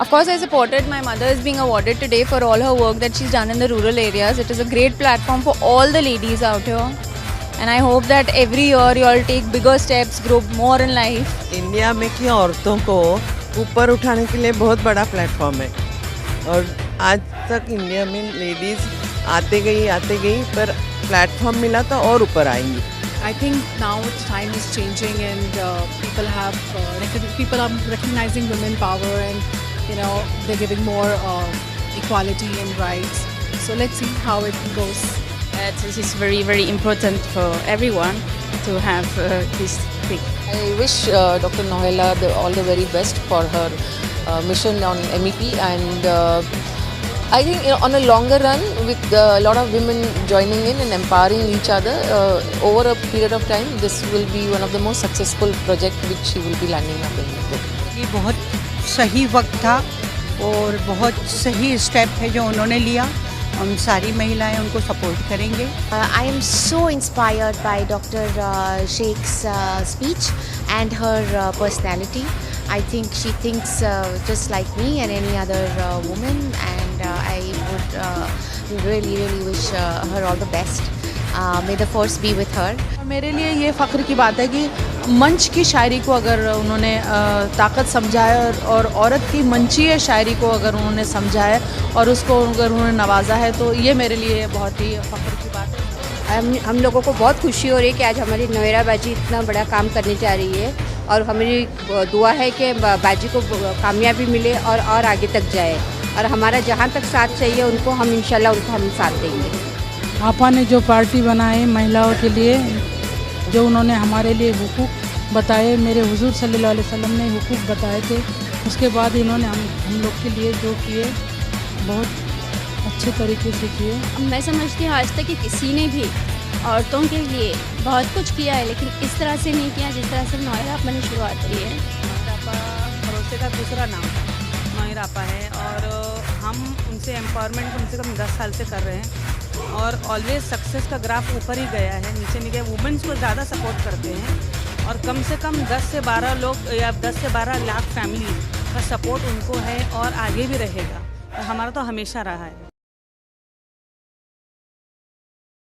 Of course, I supported. My mother is being awarded today for all her work that she's done in the rural areas. It is a great platform for all the ladies out here. And I hope that every year you all take bigger steps, grow more in life. India में की औरतों को ऊपर उठाने के लिए बहुत बड़ा प्लेटफॉर्म है और आज तक इंडिया में लेडीज़ आते गई पर प्लेटफॉर्म मिला तो और ऊपर आएंगी. I think now its time is changing and people are recognizing women power and they're giving more equality and rights. So let's see how it goes. This is very, very important for everyone to have this thing. I wish Dr. Nohela all the very best for her mission on MEP, and I think on a longer run, with a lot of women joining in and empowering each other over a period of time, this will be one of the most successful projects which she will be landing up in. ये बहुत सही वक्त था और बहुत सही step है जो उन्होंने लिया. हम सारी महिलाएं उनको सपोर्ट करेंगे. I am so inspired by Dr. Sheikh's speech and her personality. I think she thinks just like me and any other woman, and I would really wish her all the best. May the force be with her. मेरे लिए ये फ़ख्र की बात है कि मंच की शायरी को अगर उन्होंने ताकत समझा है और औरत की मंचीय शायरी को अगर उन्होंने समझा है और उसको अगर उन्होंने नवाजा है, तो ये मेरे लिए बहुत ही फ़ख्र की बात है. हम लोगों को बहुत खुशी हो रही है कि आज हमारी नोएरा बाजी इतना बड़ा काम करने जा रही है और हमारी दुआ है कि बाजी को कामयाबी मिले और आगे तक जाए और हमारा जहाँ तक साथ चाहिए उनको हम इंशाल्लाह उनको हम साथ देंगे. आपा ने जो पार्टी बनाई महिलाओं के लिए, जो उन्होंने हमारे लिए हुकूक बताए, मेरे हुजूर सल्लल्लाहु अलैहि वसल्लम ने हुकूक बताए थे, उसके बाद इन्होंने हम लोग के लिए जो किए बहुत अच्छे तरीके से किए. मैं समझती हूँ आज तक कि किसी ने भी औरतों के लिए बहुत कुछ किया है, लेकिन इस तरह से नहीं किया जिस तरह से नोएरा आपा ने शुरुआत की है. नोएरा आपा भरोसे का दूसरा नाम नोएरा आपा है और हम उनसे एम्पावरमेंट कम से कम 10 साल से कर रहे हैं और ऑलवेज सक्सेस का ग्राफ ऊपर ही गया है, नीचे नहीं गया. वुमेन्स को ज़्यादा सपोर्ट करते हैं और कम से कम 10 से 12 लोग या 10 से 12 लाख फैमिली का सपोर्ट उनको है और आगे भी रहेगा और हमारा तो हमेशा रहा है.